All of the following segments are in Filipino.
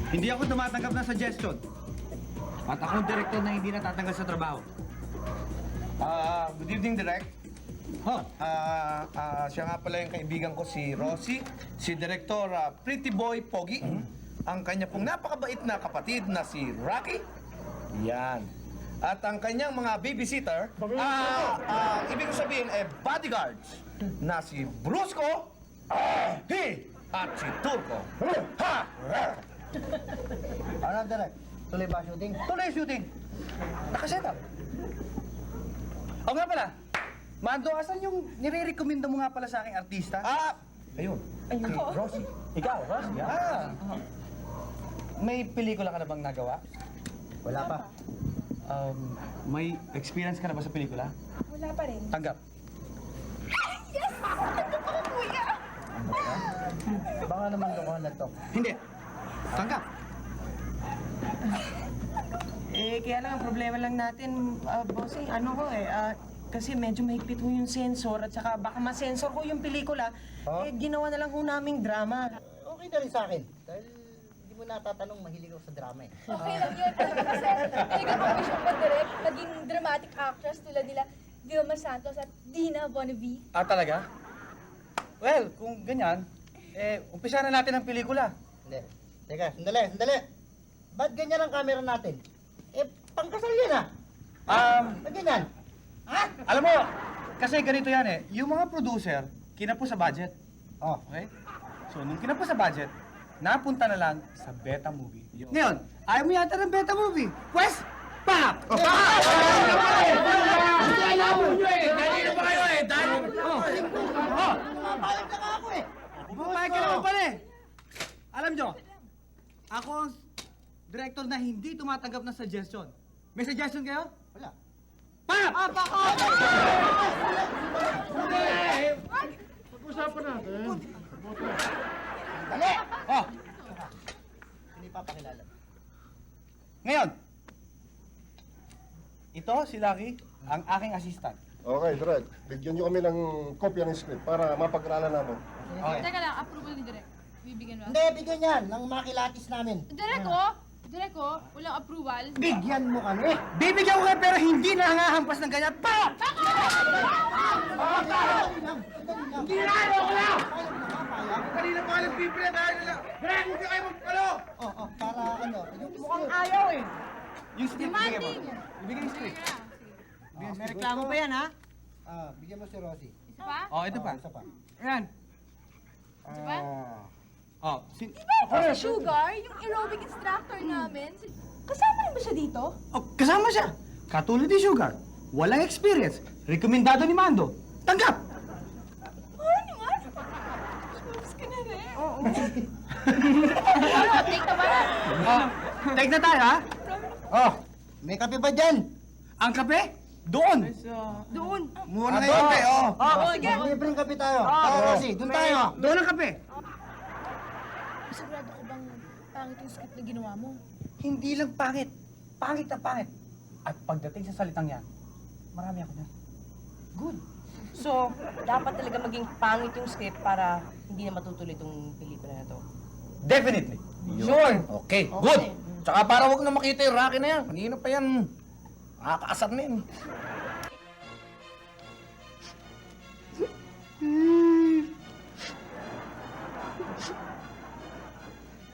Hindi ako tumatanggap ng suggestion. At ako ang direktor na hindi natatanggal sa trabaho. Good evening, Direk. Ho! Siya nga pala yung kaibigan ko, si Rosie, si Director Pretty Boy Pogi, ang kanya pong napakabait na kapatid na si Rocky. Yan. At ang kanyang mga babysitter, ibig sabihin, bodyguards na si Brusco, at si Turco. Ha! Ano, Direk? Tuloy ba shooting? Tuloy shooting! Nakaset up. O nga pala, Mando, asan yung nire-recommenda mo nga pala sa aking artista? Ayun. Si Rosie. Ikaw, Rosie? May pelikula ka na bang nagawa? Wala pa. May experience ka na ba sa pelikula? Wala pa rin. Tanggap. Yes! Tanggap ako, kuya! Baka naman lokohan na to. Hindi. Tanggap. Kaya lang ang problema lang natin, bossing, kasi medyo mahigpit ho yung sensor at saka baka masensor ko yung pelikula, ginawa na lang ho naming drama. Okay na rin sa akin. Dahil hindi mo natatanong, mahilig ako sa drama eh. Okay lang yun. Kasi nag-accomplish ako direct, naging dramatic actress tulad nila Vilma Santos at Dina Bonnevie. Talaga? Well, kung ganyan, umpisa na natin ang pelikula. Hindi. Teka, sandali. Ba't ganyan ang camera natin? Pangkasal yan Ba't ganyan? Alam mo, kasi ganito yan yung mga producer, kinapos sa budget. Oh. Okay? So, nung kinapos sa budget, napunta na lang sa beta movie. Ngayon, ayaw mo yata ng beta movie. Pwes, pap! Kanina pa kayo Pumapayag na nga ako eh. Bumapayag ka naman pala Alam nyo, ako ang director na hindi tumatanggap ng suggestion. May suggestion kayo? Wala. Pap! Pag-usapan natin. Dali! Oh, Hindi papakilala. ngayon, ito si Lucky, ang aking assistant. Okay, Dredd. Bigyan nyo kami ng kopya ng script para mapag-aralan namin. Okay. Teka lang, approval ni Direk. Bibigyan ba? Hindi, bigyan yan ng makilatis namin. Direk, walang approval. Bigyan mo kami. Bibigyan ko kayo pero hindi na hangahampas ng ganyan. Pap! Hindi na, ayoko na! Kanina pa alam pipila tayo nila. Direk, huwag kayo magpalo! Para ano, yung Mukhang ayaw eh. Yung script, bigyan mo. Demanding! Ibigay yung script. May reklamo pa yan, ha? Bigyan mo si Rosie. Isa pa? Oh, ito pa. Isa pa. Ayan. Isa pa? Oh, Si Sugar, yung aerobic instructor namin, kasama rin ba siya dito? oh, kasama siya. Katulad ni Sugar. Walang experience. Rekomendado ni Mando. Tanggap! Oo naman. Smalls ka na rin. Take na ba? Take na tayo, ha? Oh, may kape ba dyan? Ang kape? Doon! Doon. Muna na yung kape, oh. Sige. Libreng kape tayo. Rosie, doon tayo. Doon ang kape. Sigurado ko bang pangit yung script na ginawa mo? Hindi lang pangit. Pangit na pangit. At pagdating sa salitang yan, marami ako na. Good. So, dapat talaga maging pangit yung script para hindi na matutuloy itong pelikula na to. Definitely. Sure. Okay, good. Tsaka para huwag na makita yung Rocky na yan. Kanina pa yan. Nakakaasar na yan.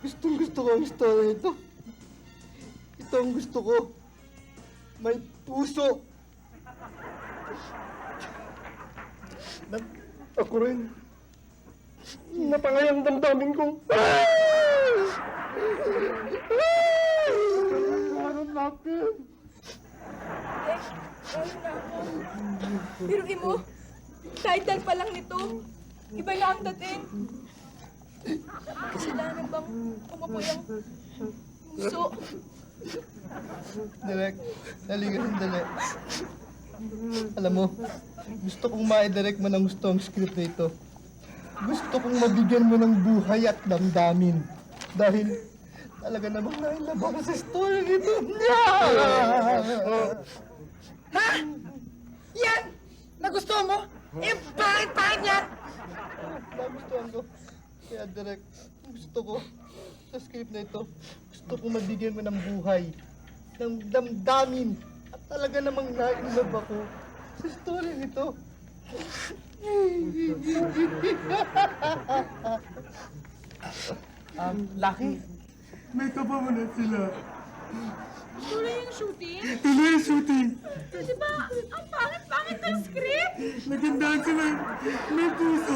Gustong gusto ko ang story ito. Ito ang gusto ko. May puso. Ako rin. Napangay ang damdamin ko. Ano natin? Ayun na ako. Biruin mo, title pa lang nito. Iba na ang dating. Kasalanan bang umapoy ang puso? Direk, halika sandali. Alam mo, gusto kong ma-direct mo ng gusto ang script na ito. Gusto kong mabigyan mo ng buhay at damdamin. Dahil talaga namang nailaba ko sa story nito. Ha? Yan! Nagustuhan mo? Pangit-pangit yan! Nagustuhan ko. Kaya direct, gusto ko sa script na ito, Gusto ko mabigyan mo ng buhay, ng damdamin, at talaga namang na-inlove ako sa story nito. Lucky, May kapamunan sila. Tuloy yung shooting? Tuloy ang shooting. Di ba? Ang pangit-pangit ng script! Nagandaan sila. May puso.